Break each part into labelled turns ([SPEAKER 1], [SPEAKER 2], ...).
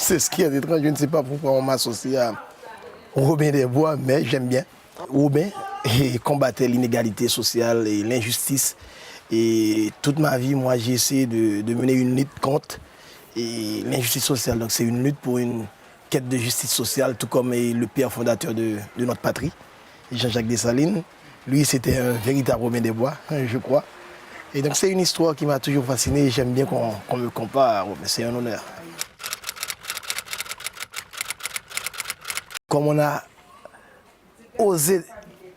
[SPEAKER 1] C'est ce qui est étrange. Je ne sais pas pourquoi on m'associe à Robin des Bois, mais j'aime bien. Robin combattait l'inégalité sociale et l'injustice. Et toute ma vie, moi, j'ai essayé de mener une lutte contre l'injustice sociale. Donc c'est une lutte pour une quête de justice sociale, tout comme le père fondateur de notre patrie, Jean-Jacques Dessalines. Lui, c'était un véritable Robin des Bois, je crois. Et donc c'est une histoire qui m'a toujours fasciné. J'aime bien qu'on me compare à Robin, c'est un honneur. Comme on a osé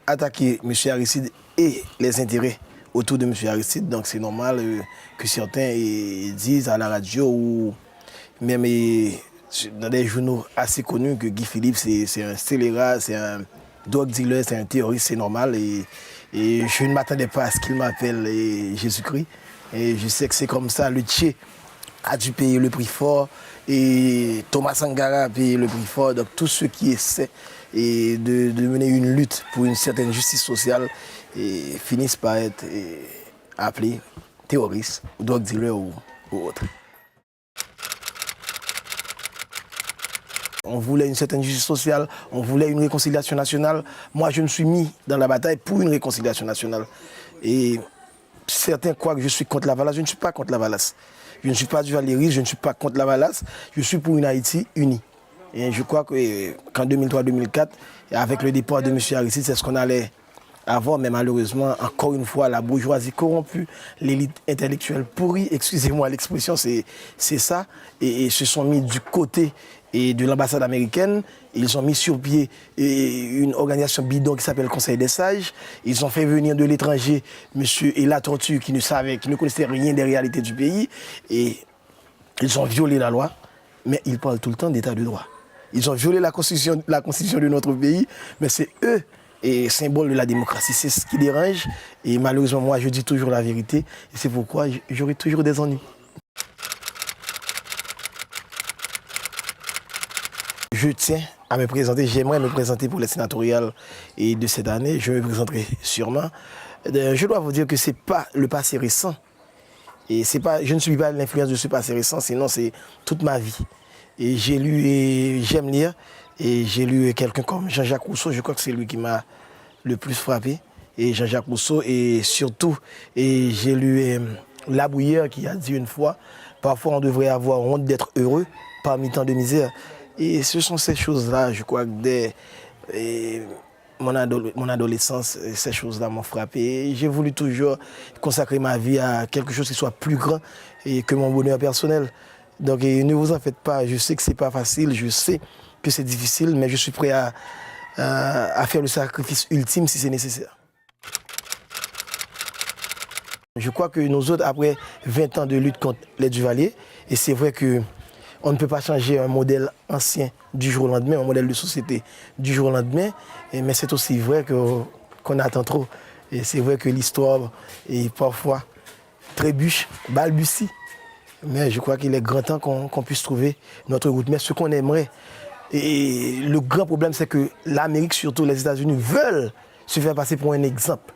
[SPEAKER 1] attaquer M. Aristide et les intérêts autour de M. Aristide, donc c'est normal que certains disent à la radio ou même dans des journaux assez connus que Guy Philippe c'est un scélérat, c'est un drug dealer, c'est un terroriste, c'est normal. Et je ne m'attendais pas à ce qu'il m'appelle Jésus-Christ. Et je sais que c'est comme ça, le Tché a dû payer le prix fort et Thomas Sankara a payé le prix fort. Donc tous ceux qui essaient de mener une lutte pour une certaine justice sociale finissent par être appelés terroristes, drug dealers ou autres. On voulait une certaine justice sociale, on voulait une réconciliation nationale. Moi, je me suis mis dans la bataille pour une réconciliation nationale. Et certains croient que je suis contre la Valace. Je ne suis pas contre la Valace. Je ne suis pas du Valéry, je ne suis pas contre la Valace. Je suis pour une Haïti unie. Et je crois qu'en 2003-2004, avec le départ de M. Aristide, c'est ce qu'on allait avoir. Mais malheureusement, encore une fois, la bourgeoisie corrompue, l'élite intellectuelle pourrie, excusez-moi l'expression, c'est ça. Et se sont mis du côté de l'ambassade américaine. Ils ont mis sur pied une organisation bidon qui s'appelle Conseil des sages. Ils ont fait venir de l'étranger M. Ella Tortue qui ne connaissait rien des réalités du pays. Et ils ont violé la loi, mais ils parlent tout le temps d'état de droit. Ils ont violé la constitution de notre pays, mais c'est eux, symbole de la démocratie. C'est ce qui dérange. Et malheureusement, moi, je dis toujours la vérité. Et c'est pourquoi j'aurai toujours des ennuis. Je tiens à me présenter, j'aimerais me présenter pour les sénatoriales de cette année. Je me présenterai sûrement. Je dois vous dire que ce n'est pas le passé récent. Et je ne suis pas l'influence de ce passé récent, sinon c'est toute ma vie. Et j'ai lu et j'aime lire. Et j'ai lu quelqu'un comme Jean-Jacques Rousseau, je crois que c'est lui qui m'a le plus frappé. Et Jean-Jacques Rousseau, et surtout, j'ai lu La Bruyère qui a dit une fois, parfois on devrait avoir honte d'être heureux parmi tant de misère. Et ce sont ces choses-là, je crois que dès mon adolescence, ces choses-là m'ont frappé. Et j'ai voulu toujours consacrer ma vie à quelque chose qui soit plus grand que mon bonheur personnel. Donc ne vous en faites pas, je sais que ce n'est pas facile, je sais que c'est difficile, mais je suis prêt à faire le sacrifice ultime si c'est nécessaire. Je crois que nous autres, après 20 ans de lutte contre les Duvalier, et c'est vrai qu'on ne peut pas changer un modèle ancien du jour au lendemain, un modèle de société du jour au lendemain, mais c'est aussi vrai qu'on attend trop. Et c'est vrai que l'histoire est parfois trébuche, balbutie. Mais je crois qu'il est grand temps qu'on puisse trouver notre route. Mais ce qu'on aimerait, et le grand problème, c'est que l'Amérique, surtout les États-Unis, veulent se faire passer pour un exemple.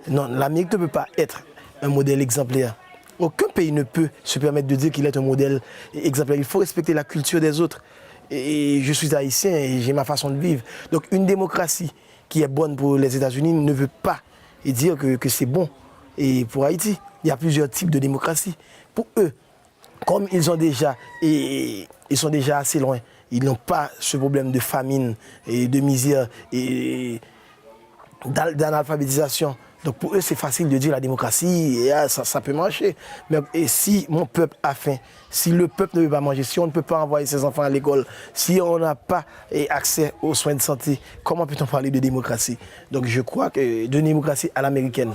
[SPEAKER 1] Non, l'Amérique ne peut pas être un modèle exemplaire. Aucun pays ne peut se permettre de dire qu'il est un modèle exemplaire. Il faut respecter la culture des autres. Et je suis haïtien et j'ai ma façon de vivre. Donc une démocratie qui est bonne pour les États-Unis ne veut pas dire que c'est bon. Et pour Haïti, il y a plusieurs types de démocratie. Pour eux, comme ils sont déjà assez loin, ils n'ont pas ce problème de famine et de misère et d'analphabétisation. Donc pour eux, c'est facile de dire la démocratie, et ça peut marcher. Mais et si mon peuple a faim, si le peuple ne veut pas manger, si on ne peut pas envoyer ses enfants à l'école, si on n'a pas accès aux soins de santé, comment peut-on parler de démocratie? Donc je crois que de démocratie à l'américaine.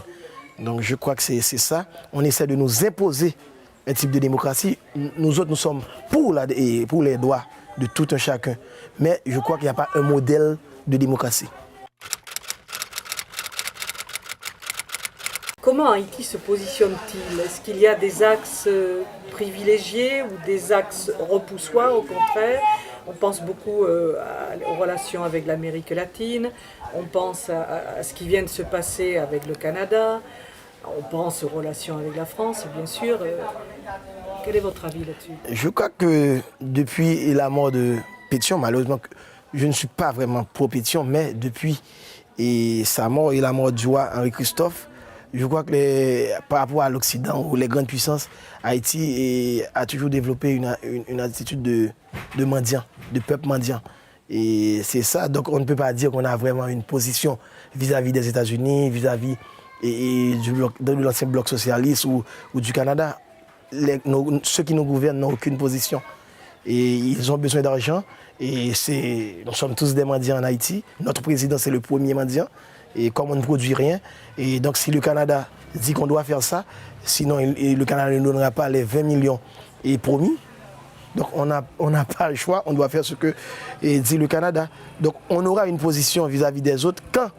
[SPEAKER 1] Donc je crois que c'est ça. On essaie de nous imposer un type de démocratie. Nous autres, nous sommes pour les droits de tout un chacun. Mais je crois qu'il n'y a pas un modèle de démocratie.
[SPEAKER 2] Comment Haïti se positionne-t-il? Est-ce qu'il y a des axes privilégiés ou des axes repoussoirs au contraire? On pense beaucoup aux relations avec l'Amérique latine, on pense à ce qui vient de se passer avec le Canada, On pense aux relations avec la France, bien sûr. Quel est votre avis là-dessus?
[SPEAKER 1] Je crois que depuis la mort de Pétion, malheureusement, je ne suis pas vraiment pro-Pétion, mais depuis sa mort et la mort du roi Henri-Christophe, je crois que par rapport à l'Occident ou les grandes puissances, Haïti a toujours développé une attitude de mendiant, de peuple mendiant. Et c'est ça, donc on ne peut pas dire qu'on a vraiment une position vis-à-vis des États-Unis, vis-à-vis de l'ancien bloc socialiste ou du Canada. Ceux qui nous gouvernent n'ont aucune position. Et ils ont besoin d'argent. Et nous sommes tous des mendiants en Haïti. Notre président, c'est le premier mendiant. Et comme on ne produit rien, et donc si le Canada dit qu'on doit faire ça, sinon le Canada ne donnera pas les 20 millions promis. Donc on n'a pas le choix, on doit faire ce que dit le Canada. Donc on aura une position vis-à-vis des autres quand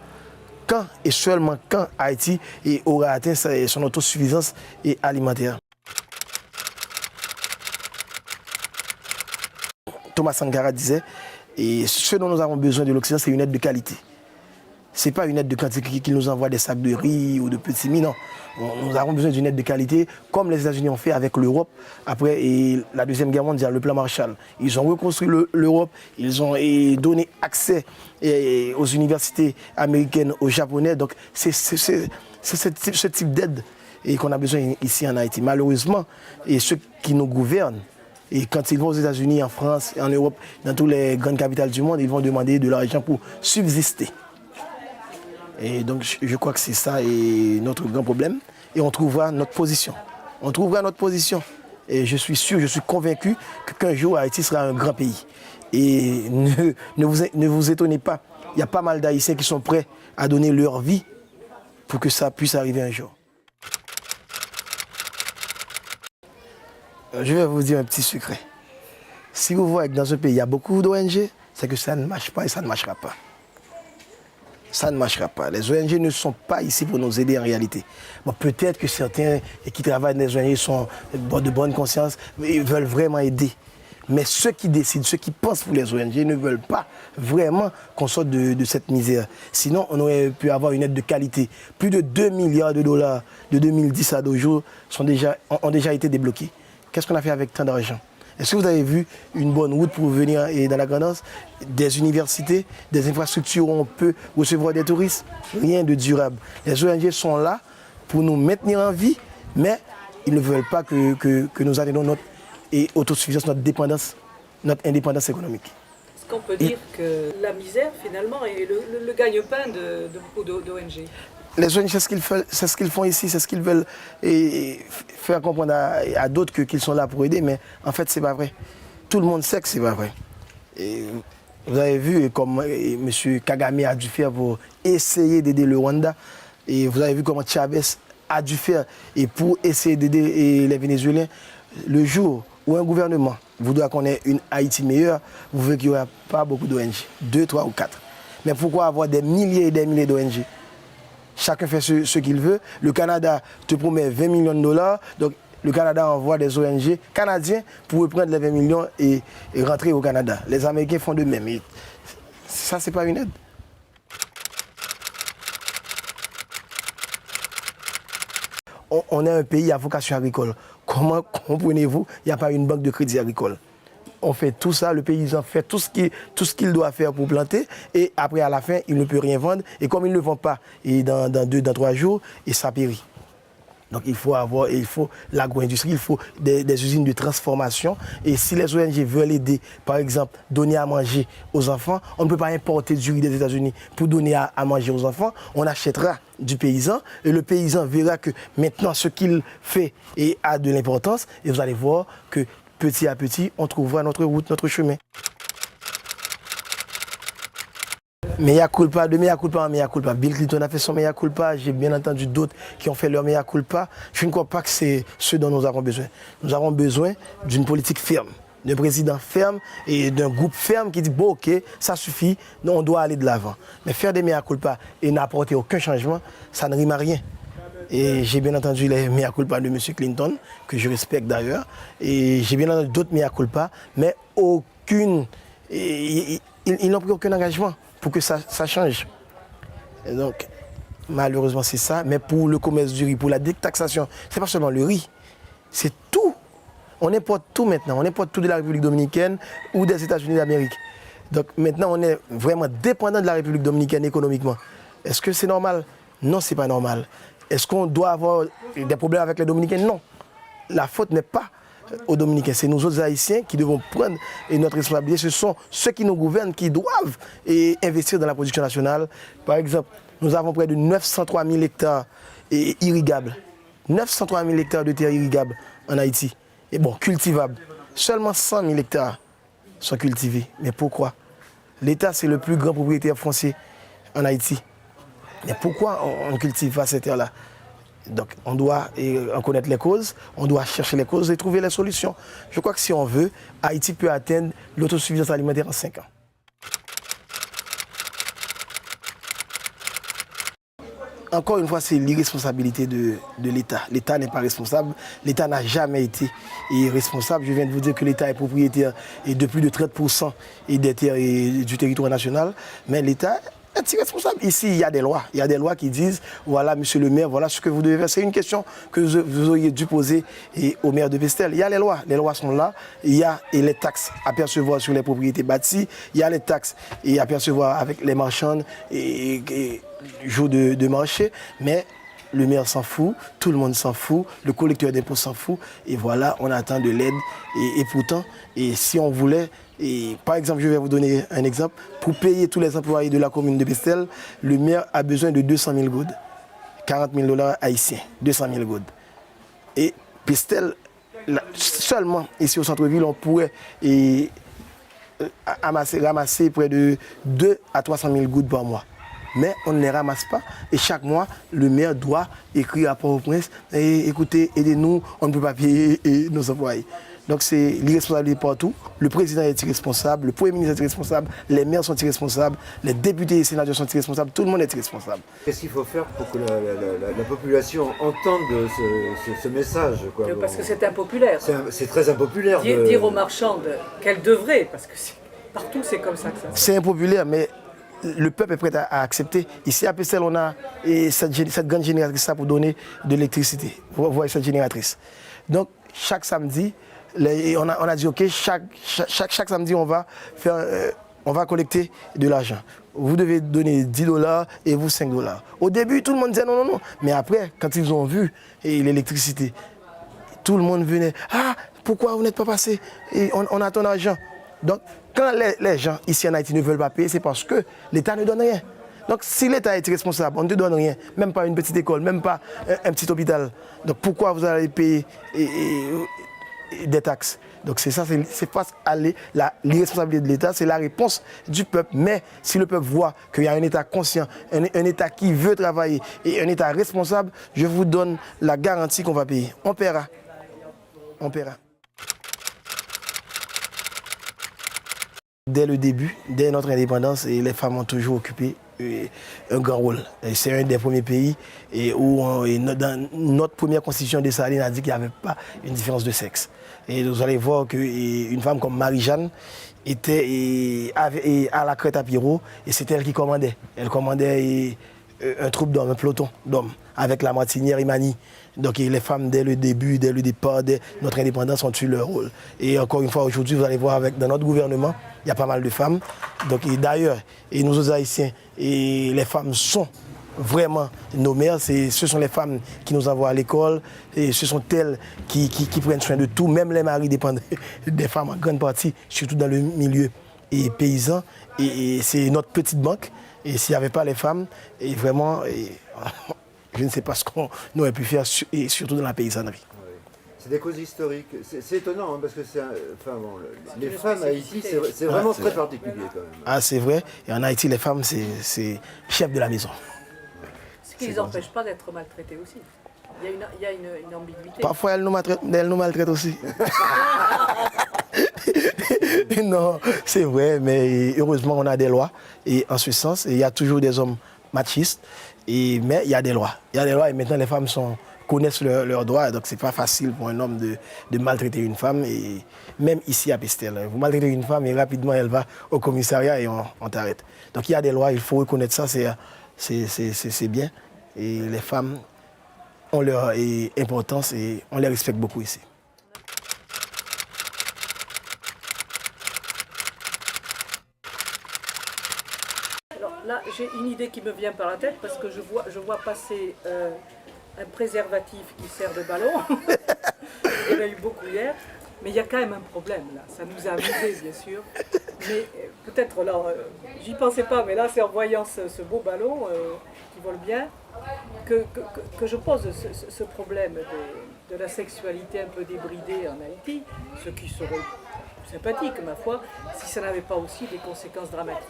[SPEAKER 1] et seulement quand Haïti aura atteint son autosuffisance alimentaire. Thomas Sankara disait, et ce dont nous avons besoin de l'Occident, c'est une aide de qualité. Ce n'est pas une aide de quantité qui nous envoie des sacs de riz ou de petits mie, non. Nous avons besoin d'une aide de qualité, comme les États-Unis ont fait avec l'Europe après la Deuxième Guerre mondiale, le plan Marshall. Ils ont reconstruit l'Europe, ils ont donné accès aux universités américaines, aux Japonais. Donc c'est ce type d'aide qu'on a besoin ici en Haïti. Malheureusement, ceux qui nous gouvernent, et quand ils vont aux États-Unis, en France, en Europe, dans toutes les grandes capitales du monde, ils vont demander de l'argent pour subsister. Et donc je crois que c'est ça notre grand problème. Et on trouvera notre position. On trouvera notre position. Et je suis sûr, je suis convaincu qu'un jour Haïti sera un grand pays. Et ne vous étonnez pas, il y a pas mal d'Haïtiens qui sont prêts à donner leur vie pour que ça puisse arriver un jour. Je vais vous dire un petit secret. Si vous voyez que dans un pays il y a beaucoup d'ONG, c'est que ça ne marche pas et ça ne marchera pas. Ça ne marchera pas. Les ONG ne sont pas ici pour nous aider en réalité. Bon, peut-être que certains qui travaillent dans les ONG sont de bonne conscience, mais ils veulent vraiment aider. Mais ceux qui décident, ceux qui pensent pour les ONG ne veulent pas vraiment qu'on sorte de cette misère. Sinon, on aurait pu avoir une aide de qualité. Plus de 2 milliards de dollars de 2010 à nos jours ont déjà été débloqués. Qu'est-ce qu'on a fait avec tant d'argent? Est-ce que vous avez vu une bonne route pour venir dans la Grand'Anse? Des universités, des infrastructures où on peut recevoir des touristes? Rien de durable. Les ONG sont là pour nous maintenir en vie, mais ils ne veulent pas que nous atteignions notre autosuffisance, notre dépendance, notre indépendance économique.
[SPEAKER 2] Est-ce qu'on peut dire que la misère, finalement, est le gagne-pain de beaucoup d'ONG?
[SPEAKER 1] Les ONG, c'est ce qu'ils font ici, c'est ce qu'ils veulent faire comprendre à d'autres qu'ils sont là pour aider, mais en fait, c'est pas vrai. Tout le monde sait que c'est pas vrai. Et vous avez vu comme M. Kagame a dû faire pour essayer d'aider le Rwanda, et vous avez vu comment Chavez a dû faire pour essayer d'aider les Vénézuéliens. Le jour où un gouvernement voudra qu'on ait une Haïti meilleure, vous verrez qu'il n'y aura pas beaucoup d'ONG, 2, 3 ou 4. Mais pourquoi avoir des milliers et des milliers d'ONG? Chacun fait ce qu'il veut. Le Canada te promet 20 millions de dollars. Donc le Canada envoie des ONG canadiens pour reprendre les 20 millions et rentrer au Canada. Les Américains font de même. Et ça, c'est pas une aide. On est un pays à vocation agricole. Comment comprenez-vous, il n'y a pas une banque de crédit agricole? On fait tout ça, le paysan fait tout ce qu'il doit faire pour planter, et après à la fin, il ne peut rien vendre, et comme il ne vend pas dans 2, dans 3 jours, et ça périt. Donc il faut l'agro-industrie, il faut des usines de transformation, et si les ONG veulent aider, par exemple, donner à manger aux enfants, on ne peut pas importer du riz des États-Unis pour donner à manger aux enfants, on achètera du paysan, et le paysan verra que maintenant ce qu'il fait a de l'importance, et vous allez voir que petit à petit, on trouvera notre route, notre chemin. Mea culpa, de mea culpa en mea culpa. Bill Clinton a fait son mea culpa, j'ai bien entendu d'autres qui ont fait leur mea culpa. Je ne crois pas que c'est ce dont nous avons besoin. Nous avons besoin d'une politique ferme, d'un président ferme et d'un groupe ferme qui dit bon ok, ça suffit, on doit aller de l'avant. Mais faire des mea culpa et n'apporter aucun changement, ça ne rime à rien. Et j'ai bien entendu les mea culpa de M. Clinton, que je respecte d'ailleurs, et j'ai bien entendu d'autres mea culpa, mais ils n'ont pris aucun engagement pour que ça change. Et donc, malheureusement c'est ça, mais pour le commerce du riz, pour la détaxation, c'est pas seulement le riz, c'est tout. On importe tout maintenant, on importe tout de la République dominicaine ou des États-Unis d'Amérique. Donc maintenant on est vraiment dépendant de la République dominicaine économiquement. Est-ce que c'est normal? Non, c'est pas normal. Est-ce qu'on doit avoir des problèmes avec les Dominicains? Non. La faute n'est pas aux Dominicains, c'est nous autres Haïtiens qui devons prendre notre responsabilité. Ce sont ceux qui nous gouvernent qui doivent investir dans la production nationale. Par exemple, nous avons près de 903 000 hectares irrigables. 903 000 hectares de terres irrigables en Haïti. Et bon, cultivables. Seulement 100 000 hectares sont cultivés. Mais pourquoi? L'État, c'est le plus grand propriétaire foncier en Haïti. Mais pourquoi on ne cultive pas ces terres-là? Donc on doit en connaître les causes, on doit chercher les causes et trouver les solutions. Je crois que si on veut, Haïti peut atteindre l'autosuffisance alimentaire en 5 ans. Encore une fois, c'est l'irresponsabilité de l'État. L'État n'est pas responsable. L'État n'a jamais été responsable. Je viens de vous dire que l'État est propriétaire de plus de 30% des terres du territoire national. Mais l'État est irresponsable. Ici, il y a des lois. Il y a des lois qui disent, voilà, monsieur le maire, voilà ce que vous devez faire. C'est une question que vous auriez dû poser au maire de Pestel. Il y a les lois. Les lois sont là. Il y a les taxes à percevoir sur les propriétés bâties. Il y a les taxes à percevoir avec les marchands et jour de marché. Mais le maire s'en fout, tout le monde s'en fout, le collecteur d'impôts s'en fout. Et voilà, on attend de l'aide. Et pourtant, si on voulait... par exemple, je vais vous donner un exemple. Pour payer tous les employés de la commune de Pestel, le maire a besoin de 200 000 goudes. 40 000 $ haïtiens, 200 000 goudes. Et Pestel, seulement ici au centre-ville, on pourrait ramasser près de 2 à 300 000 goudes par mois. Mais on ne les ramasse pas. Et chaque mois, le maire doit écrire à Port-au-Prince, écoutez, aidez-nous, on ne peut pas payer nos employés. Donc c'est l'irresponsabilité partout. Le président est irresponsable, le premier ministre est irresponsable, les maires sont irresponsables, les députés et sénateurs sont irresponsables, tout le monde est irresponsable.
[SPEAKER 3] Qu'est-ce qu'il faut faire pour que la population entende ce message, quoi?
[SPEAKER 2] Parce que c'est impopulaire.
[SPEAKER 3] C'est très impopulaire.
[SPEAKER 2] Dire aux marchands qu'elles devraient, parce que partout c'est comme ça que ça se passe.
[SPEAKER 1] C'est impopulaire, mais le peuple est prêt à accepter. Ici à Pestel, on a cette grande génératrice pour donner de l'électricité. Vous voyez cette génératrice. Donc chaque samedi, on a dit ok, chaque samedi on va collecter de l'argent. Vous devez donner 10 $ et vous 5 $. Au début, tout le monde disait non, non, non. Mais après, quand ils ont vu l'électricité, tout le monde venait. Ah, pourquoi vous n'êtes pas passé? On a ton argent. Donc, quand les gens ici en Haïti ne veulent pas payer, c'est parce que l'État ne donne rien. Donc, si l'État est responsable, on ne te donne rien, même pas une petite école, même pas un petit hôpital. Donc, pourquoi vous allez payer des taxes? Donc, c'est ça, c'est face à l'irresponsabilité de l'État, c'est la réponse du peuple. Mais si le peuple voit qu'il y a un État conscient, un État qui veut travailler et un État responsable, je vous donne la garantie qu'on va payer. On paiera. On paiera. Dès le début, dès notre indépendance, les femmes ont toujours occupé un grand rôle. C'est un des premiers pays où dans notre première constitution de Saline a dit qu'il n'y avait pas une différence de sexe. Et vous allez voir qu'une femme comme Marie-Jeanne était à la crête à Pierrot et c'est elle qui commandait. Elle commandait un troupe d'hommes, un peloton d'hommes avec la martinière Imani. Donc les femmes, dès le début, dès le départ, dès notre indépendance, ont eu leur rôle. Et encore une fois, aujourd'hui, vous allez voir, dans notre gouvernement, il y a pas mal de femmes. Donc d'ailleurs, nous autres Haïtiens, les femmes sont vraiment nos mères. Ce sont les femmes qui nous envoient à l'école. Et ce sont elles qui prennent soin de tout. Même les maris dépendent des femmes en grande partie, surtout dans le milieu paysan. Et c'est notre petite banque. Et s'il n'y avait pas les femmes, vraiment... je ne sais pas ce qu'on aurait pu faire, et surtout dans la paysannerie.
[SPEAKER 3] Oui. C'est des causes historiques. C'est étonnant, hein, parce que les femmes à Haïti, c'est vraiment très particulier quand même.
[SPEAKER 1] Ah, c'est vrai. Et en Haïti, les femmes, c'est chef de la maison.
[SPEAKER 2] Ce qui ne les empêche pas d'être maltraitées aussi. Il y a une ambiguïté.
[SPEAKER 1] Parfois, elles nous maltraitent aussi. Non, c'est vrai, mais heureusement, on a des lois. Et en ce sens, il y a toujours des hommes machistes. Mais il y a des lois. Il y a des lois et maintenant les femmes connaissent leurs droits. Donc c'est pas facile pour un homme de maltraiter une femme. Et même ici à Pestel, vous maltraitez une femme et rapidement elle va au commissariat et on t'arrête. Donc il y a des lois, il faut reconnaître ça, c'est bien. Et les femmes ont leur importance et on les respecte beaucoup ici.
[SPEAKER 2] Alors là, j'ai une idée qui me vient par la tête parce que je vois passer un préservatif qui sert de ballon. Il y en a eu beaucoup hier. Mais il y a quand même un problème là. Ça nous a amusés, bien sûr. Mais peut-être là, j'y pensais pas, mais là, c'est en voyant ce beau ballon qui vole bien que je pose ce problème de la sexualité un peu débridée en Haïti, ce qui serait sympathique, ma foi, si ça n'avait pas aussi des conséquences dramatiques.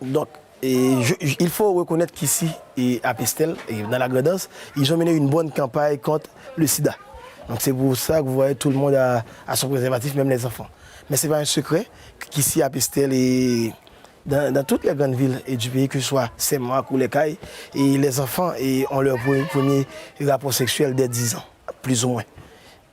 [SPEAKER 1] Donc, il faut reconnaître qu'ici, à Pestel, et dans la Grand'Anse, ils ont mené une bonne campagne contre le sida. Donc c'est pour ça que vous voyez tout le monde à son préservatif, même les enfants. Mais ce n'est pas un secret qu'ici à Pestel et dans toutes les grandes villes du pays, que ce soit Saint-Marc ou les Cayes, et les enfants ont leur premier rapport sexuel dès 10 ans, plus ou moins.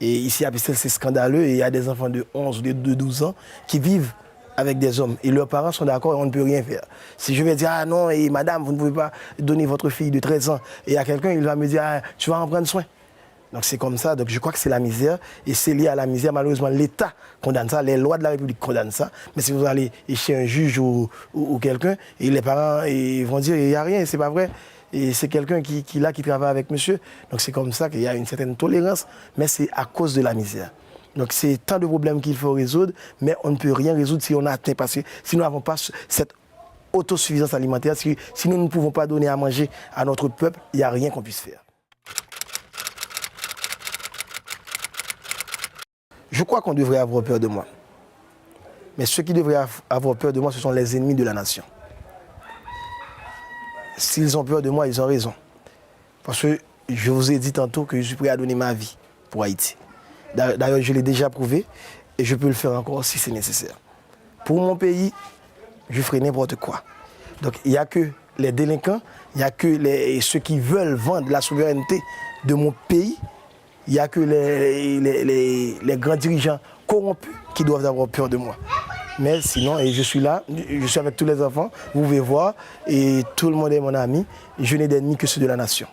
[SPEAKER 1] Et ici à Pestel, c'est scandaleux et il y a des enfants de 11 ou de 12 ans qui vivent avec des hommes. Et leurs parents sont d'accord et on ne peut rien faire. Si je vais dire, ah non, et madame, vous ne pouvez pas donner votre fille de 13 ans, et à quelqu'un, il va me dire, ah, tu vas en prendre soin. Donc c'est comme ça, donc je crois que c'est la misère, et c'est lié à la misère, malheureusement l'État condamne ça, les lois de la République condamnent ça, mais si vous allez chez un juge ou quelqu'un, et les parents vont dire, il n'y a rien, c'est pas vrai, et c'est quelqu'un qui travaille avec monsieur, donc c'est comme ça qu'il y a une certaine tolérance, mais c'est à cause de la misère. Donc c'est tant de problèmes qu'il faut résoudre, mais on ne peut rien résoudre si on atteint pas, si nous n'avons pas cette autosuffisance alimentaire, si nous ne pouvons pas donner à manger à notre peuple, il n'y a rien qu'on puisse faire. Je crois qu'on devrait avoir peur de moi. Mais ceux qui devraient avoir peur de moi, ce sont les ennemis de la nation. S'ils ont peur de moi, ils ont raison. Parce que je vous ai dit tantôt que je suis prêt à donner ma vie pour Haïti. D'ailleurs, je l'ai déjà prouvé et je peux le faire encore si c'est nécessaire. Pour mon pays, je ferai n'importe quoi. Donc il n'y a que les délinquants, il n'y a que ceux qui veulent vendre la souveraineté de mon pays. Il n'y a que les grands dirigeants corrompus qui doivent avoir peur de moi. Mais sinon, et je suis là, je suis avec tous les enfants, vous pouvez voir, et tout le monde est mon ami. Je n'ai d'ennemis que ceux de la nation.